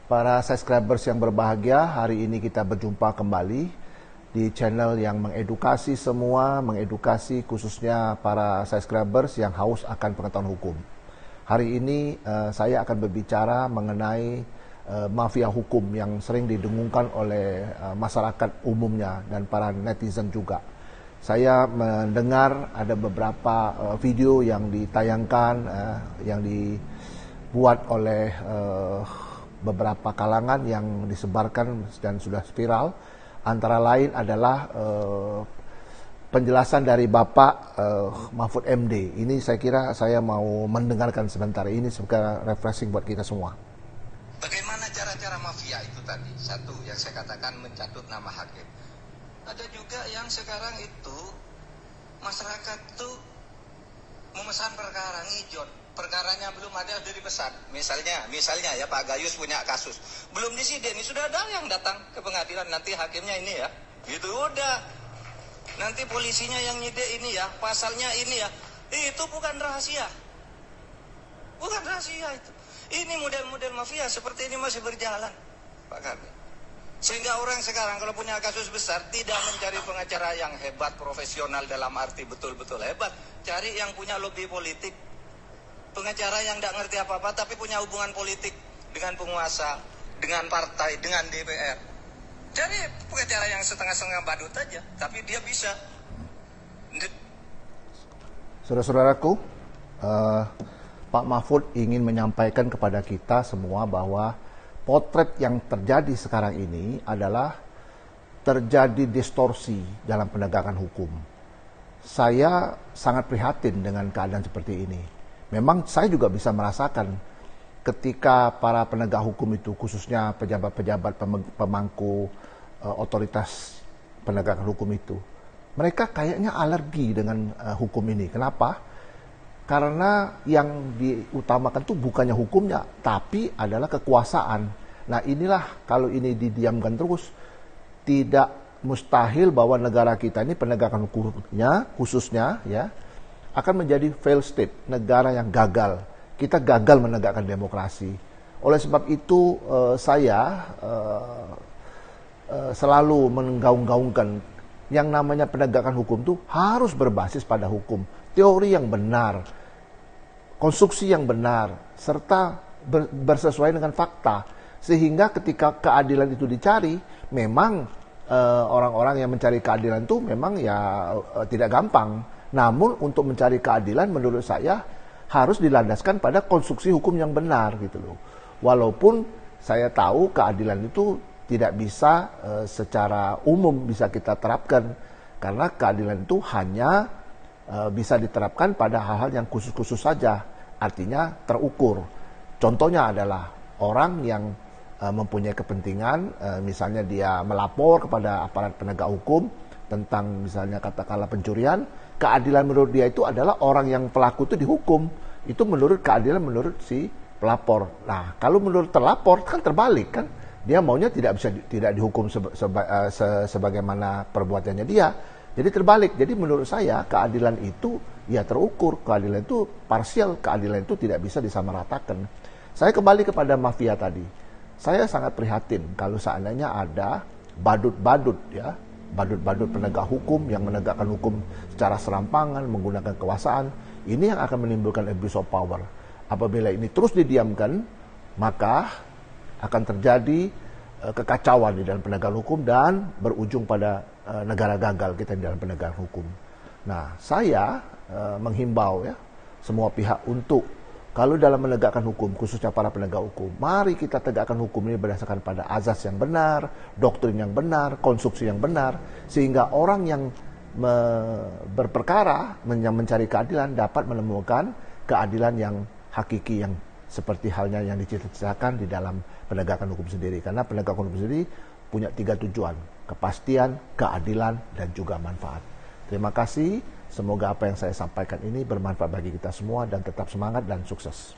Para subscribers yang berbahagia, hari ini kita berjumpa kembali di channel yang mengedukasi semua, mengedukasi khususnya para subscribers yang haus akan pengetahuan hukum. Hari ini saya akan berbicara mengenai mafia hukum yang sering didengungkan oleh masyarakat umumnya dan para netizen juga. Saya mendengar ada beberapa video yang ditayangkan, yang dibuat oleh beberapa kalangan yang disebarkan dan sudah viral. Antara lain adalah penjelasan dari Bapak Mahfud MD. Ini saya kira saya mau mendengarkan sebentar. Ini sebagai refreshing buat kita semua. Bagaimana cara-cara mafia itu tadi? Satu yang saya katakan mencatut nama hakim. Ada juga yang sekarang itu masyarakat tuh memesan perkara ngijot. Perkaranya belum ada udah dipesan. Misalnya ya Pak Gayus punya kasus. Belum disiden, ini sudah ada yang datang ke pengadilan, nanti hakimnya ini ya. Gitu udah. Nanti polisinya yang nyide ini ya, pasalnya ini ya. Itu bukan rahasia. Bukan rahasia itu. Ini model-model mafia seperti ini masih berjalan, Pak Karni. Sehingga orang sekarang kalau punya kasus besar tidak mencari pengacara yang hebat, profesional dalam arti betul-betul hebat. Cari yang punya lobby politik. Pengacara yang tidak ngerti apa-apa tapi punya hubungan politik dengan penguasa, dengan partai, dengan DPR. Cari pengacara yang setengah-setengah badut aja, tapi dia bisa. Saudara-saudaraku, Pak Mahfud ingin menyampaikan kepada kita semua bahwa potret yang terjadi sekarang ini adalah terjadi distorsi dalam penegakan hukum. Saya sangat prihatin dengan keadaan seperti ini. Memang saya juga bisa merasakan ketika para penegak hukum itu, khususnya pejabat-pejabat pemangku otoritas penegakan hukum itu, mereka kayaknya alergi dengan hukum ini. Kenapa? Karena yang diutamakan itu bukannya hukumnya, tapi adalah kekuasaan. Nah inilah kalau ini didiamkan terus, tidak mustahil bahwa negara kita ini penegakan hukumnya khususnya ya akan menjadi failed state, negara yang gagal. Kita gagal menegakkan demokrasi. Oleh sebab itu saya selalu menggaung-gaungkan yang namanya penegakan hukum itu harus berbasis pada hukum. Teori yang benar, konstruksi yang benar, serta bersesuai dengan fakta. Sehingga ketika keadilan itu dicari, memang orang-orang yang mencari keadilan itu memang ya tidak gampang. Namun untuk mencari keadilan menurut saya harus dilandaskan pada konstruksi hukum yang benar gitu loh. Walaupun saya tahu keadilan itu tidak bisa secara umum bisa kita terapkan. Karena keadilan itu hanya bisa diterapkan pada hal-hal yang khusus-khusus saja. Artinya terukur. Contohnya adalah orang yang mempunyai kepentingan, misalnya dia melapor kepada aparat penegak hukum tentang misalnya katakanlah pencurian, keadilan menurut dia itu adalah orang yang pelaku itu dihukum. Itu menurut keadilan menurut si pelapor. Nah, kalau menurut terlapor kan terbalik kan. Dia maunya tidak dihukum sebagaimana perbuatannya dia. Jadi terbalik. Jadi menurut saya keadilan itu ya terukur, keadilan itu parsial, keadilan itu tidak bisa disamaratakan. Saya kembali kepada mafia tadi. Saya sangat prihatin kalau seandainya ada badut-badut ya, badut-badut penegak hukum yang menegakkan hukum secara serampangan, menggunakan kekuasaan. Ini yang akan menimbulkan abuse of power. Apabila ini terus didiamkan, maka akan terjadi kekacauan di dalam penegakan hukum dan berujung pada negara gagal kita di dalam penegakan hukum. Nah, saya menghimbau ya semua pihak untuk kalau dalam menegakkan hukum, khususnya para penegak hukum, mari kita tegakkan hukum ini berdasarkan pada azas yang benar, doktrin yang benar, konstruksi yang benar, sehingga orang yang berperkara, yang mencari keadilan dapat menemukan keadilan yang hakiki, yang seperti halnya yang dicita-citakan di dalam penegakan hukum sendiri. Karena penegakan hukum sendiri punya 3 tujuan, kepastian, keadilan, dan juga manfaat. Terima kasih. Semoga apa yang saya sampaikan ini bermanfaat bagi kita semua dan tetap semangat dan sukses.